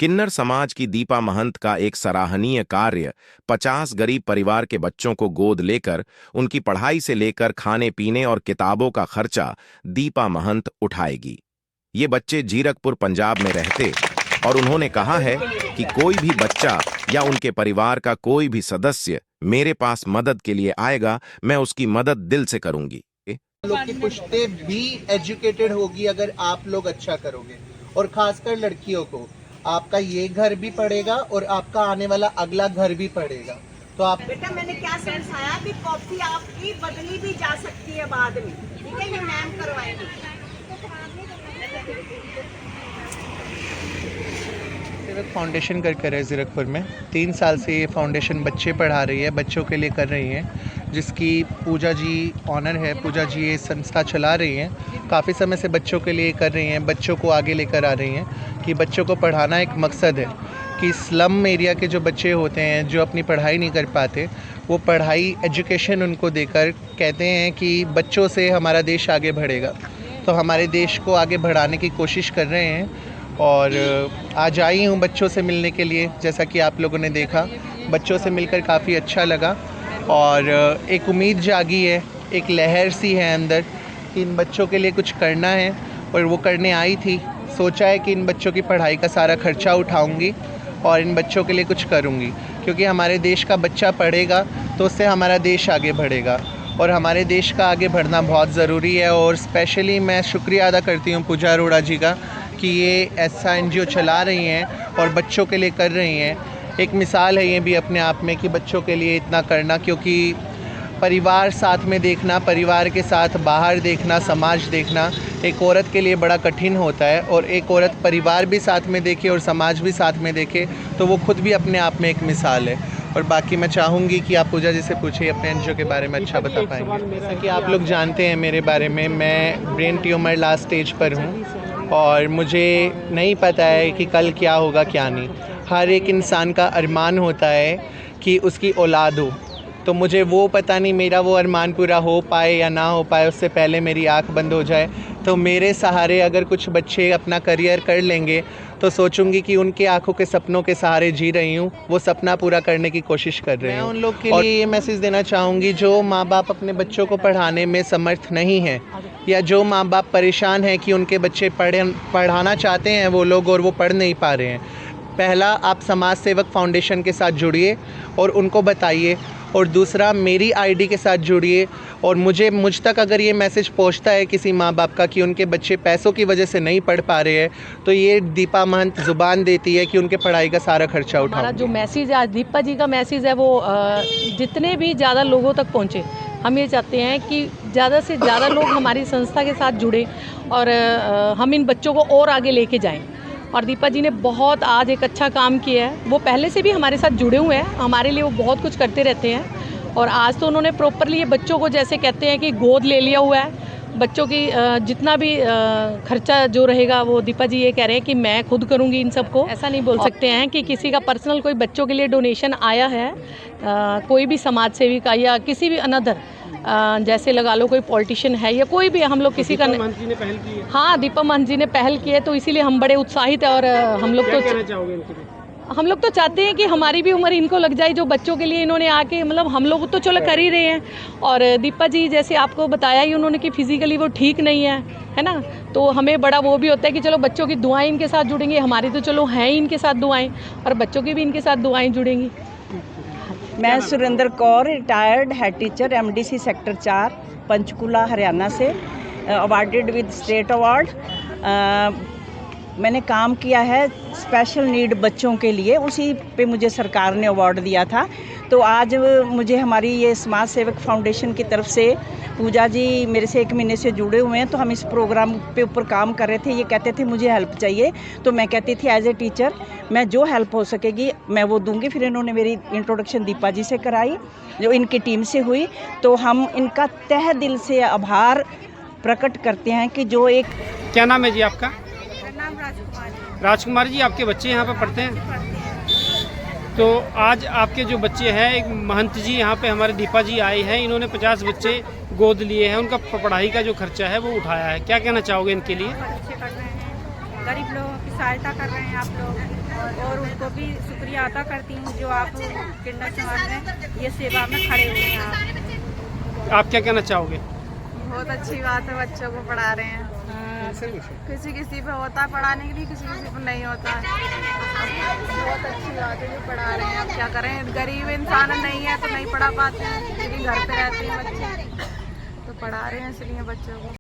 किन्नर समाज की दीपा महंत का एक सराहनीय कार्य 50 गरीब परिवार के बच्चों को गोद लेकर उनकी पढ़ाई से लेकर खाने पीने और किताबों का खर्चा दीपा महंत उठाएगी। ये बच्चे जीरकपुर पंजाब में रहते और उन्होंने कहा है कि कोई भी बच्चा या उनके परिवार का कोई भी सदस्य मेरे पास मदद के लिए आएगा, मैं उसकी मदद दिल से करूंगी। लोग की पुश्ते भी एजुकेटेड होगी अगर आप लोग अच्छा करोगे, और खासकर लड़कियों को आपका ये घर भी पड़ेगा और आपका आने वाला अगला घर भी पड़ेगा। तो आप बेटा मैंने क्या समझाया कि कॉपी आपकी बदली भी जा सकती है बाद में, ठीक है, ये मैम करवाएंगे। फाउंडेशन कर है जीरकपुर में 3 साल से ये फाउंडेशन बच्चे पढ़ा रही है, बच्चों के लिए कर रही हैं, जिसकी पूजा जी ऑनर है। पूजा जी ये संस्था चला रही हैं, काफ़ी समय से बच्चों के लिए कर रही हैं, बच्चों को आगे लेकर आ रही हैं कि बच्चों को पढ़ाना एक मकसद है कि स्लम एरिया के जो बच्चे होते हैं जो अपनी पढ़ाई नहीं कर पाते, वो पढ़ाई एजुकेशन उनको देकर कहते हैं कि बच्चों से हमारा देश आगे बढ़ेगा। तो हमारे देश को आगे बढ़ाने की कोशिश कर रहे हैं और आज आई हूँ बच्चों से मिलने के लिए। जैसा कि आप लोगों ने देखा, बच्चों से मिलकर काफ़ी अच्छा लगा और एक उम्मीद जागी है, एक लहर सी है अंदर कि इन बच्चों के लिए कुछ करना है, और वो करने आई थी। सोचा है कि इन बच्चों की पढ़ाई का सारा खर्चा उठाऊंगी और इन बच्चों के लिए कुछ करूंगी, क्योंकि हमारे देश का बच्चा पढ़ेगा तो उससे हमारा देश आगे बढ़ेगा और हमारे देश का आगे बढ़ना बहुत ज़रूरी है। और स्पेशली मैं शुक्रिया अदा करती हूँ पूजा अरोड़ा जी का कि ये ऐसा NGO चला रही हैं और बच्चों के लिए कर रही हैं। एक मिसाल है ये भी अपने आप में कि बच्चों के लिए इतना करना, क्योंकि परिवार साथ में देखना, परिवार के साथ बाहर देखना, समाज देखना एक औरत के लिए बड़ा कठिन होता है, और एक औरत परिवार भी साथ में देखे और समाज भी साथ में देखे तो वो खुद भी अपने आप में एक मिसाल है। और बाकी मैं चाहूँगी कि आप पूजा जी से पूछिए अपने NGO के बारे में अच्छा बता पाएंगे। जैसा कि आप लोग जानते हैं मेरे बारे में, मैं ब्रेन ट्यूमर लास्ट स्टेज पर हूँ और मुझे नहीं पता है कि कल क्या होगा क्या नहीं। हर एक इंसान का अरमान होता है कि उसकी औलाद हो, तो मुझे वो पता नहीं मेरा वो अरमान पूरा हो पाए या ना हो पाए, उससे पहले मेरी आंख बंद हो जाए। तो मेरे सहारे अगर कुछ बच्चे अपना करियर कर लेंगे तो सोचूंगी कि उनके आंखों के सपनों के सहारे जी रही हूँ, वो सपना पूरा करने की कोशिश कर रही हूँ। उन लोग के लिए ये मैसेज देना चाहूँगी जो माँ बाप अपने बच्चों को पढ़ाने में समर्थ नहीं हैं, या जो माँ बाप परेशान हैं कि उनके बच्चे पढ़ाना चाहते हैं वो लोग और वो पढ़ नहीं पा रहे हैं। पहला, आप समाज सेवक फाउंडेशन के साथ जुड़िए और उनको बताइए, और दूसरा मेरी ID के साथ जुड़िए। और मुझ तक अगर ये मैसेज पहुंचता है किसी माँ बाप का कि उनके बच्चे पैसों की वजह से नहीं पढ़ पा रहे हैं, तो ये दीपा महंत ज़ुबान देती है कि उनके पढ़ाई का सारा खर्चा उठाओ। हमारा जो मैसेज है आज दीपा जी का मैसेज है वो जितने भी ज़्यादा लोगों तक पहुँचे। हम ये चाहते हैं कि ज़्यादा से ज़्यादा लोग हमारी संस्था के साथ जुड़े और हम इन बच्चों को और आगे लेके जाएं। और दीपा जी ने बहुत आज एक अच्छा काम किया है, वो पहले से भी हमारे साथ जुड़े हुए हैं, हमारे लिए वो बहुत कुछ करते रहते हैं। और आज तो उन्होंने प्रॉपरली ये बच्चों को जैसे कहते हैं कि गोद ले लिया हुआ है। बच्चों की जितना भी खर्चा जो रहेगा वो दीपा जी ये कह रहे हैं कि मैं खुद करूँगी इन सबको। ऐसा नहीं बोल सकते हैं कि किसी का पर्सनल कोई बच्चों के लिए डोनेशन आया है, कोई भी समाज सेवी का या किसी भी अनदर जैसे लगा लो कोई पॉलिटिशियन है या कोई भी, हम लोग किसी का दीपा महंत जी ने पहल की है। हाँ, दीपा महंत जी ने पहल की है, तो इसीलिए हम बड़े उत्साहित हैं। और हम लोग क्या कहना चाहोगे इनके लिए? हम लोग तो चाहते हैं कि हमारी भी उम्र इनको लग जाए, जो बच्चों के लिए इन्होंने आके, मतलब हम लोग तो चलो कर ही रहे हैं। और दीपा जी जैसे आपको बताया ही उन्होंने कि फिजिकली वो ठीक नहीं है ना, तो हमें बड़ा वो भी होता है कि चलो बच्चों की दुआएं इनके साथ जुड़ेंगी। हमारी तो चलो हैं ही इनके साथ दुआएं, और बच्चों की भी इनके साथ दुआएं जुड़ेंगी। मैं Surendra Kaur, retired head teacher MDC sector 4 Panchkula Haryana से, अवार्डेड विद स्टेट अवार्ड। मैंने काम किया है स्पेशल नीड बच्चों के लिए, उसी पे मुझे सरकार ने अवार्ड दिया था। तो आज मुझे हमारी ये समाज सेवक फाउंडेशन की तरफ से पूजा जी मेरे से 1 महीने से जुड़े हुए हैं, तो हम इस प्रोग्राम पे ऊपर काम कर रहे थे। ये कहते थे मुझे हेल्प चाहिए, तो मैं कहती थी एज ए टीचर मैं जो हेल्प हो सकेगी मैं वो दूंगी। फिर इन्होंने मेरी इंट्रोडक्शन दीपा जी से कराई जो इनकी टीम से हुई, तो हम इनका तहे दिल से आभार प्रकट करते हैं कि जो एक। क्या नाम है जी आपका? नाम राजकुमार जी, आपके बच्चे यहाँ पे पढ़ते हैं? तो आज आपके जो बच्चे हैं, एक महंत जी यहाँ पे हमारे दीपा जी आए हैं, इन्होंने 50 बच्चे गोद लिए हैं, उनका पढ़ाई का जो खर्चा है वो उठाया है। क्या कहना चाहोगे इनके लिए? गरीब लोगों की सहायता कर रहे हैं आप लोग, और उनको भी शुक्रिया अदा करती हूँ जो आप किन्नर समाज में ये सेवा में खड़े हुए हैं। आप क्या कहना चाहोगे? बहुत अच्छी बात है, बच्चों को पढ़ा रहे हैं। किसी किसी पे होता है पढ़ाने के लिए, किसी किसी पे नहीं होता है। बहुत अच्छी बात है जो पढ़ा रहे हैं। अब क्या करें, गरीब इंसान नहीं है तो नहीं पढ़ा पाते हैं, लेकिन घर पे रहते हैं बच्चे तो पढ़ा रहे हैं इसलिए बच्चों को।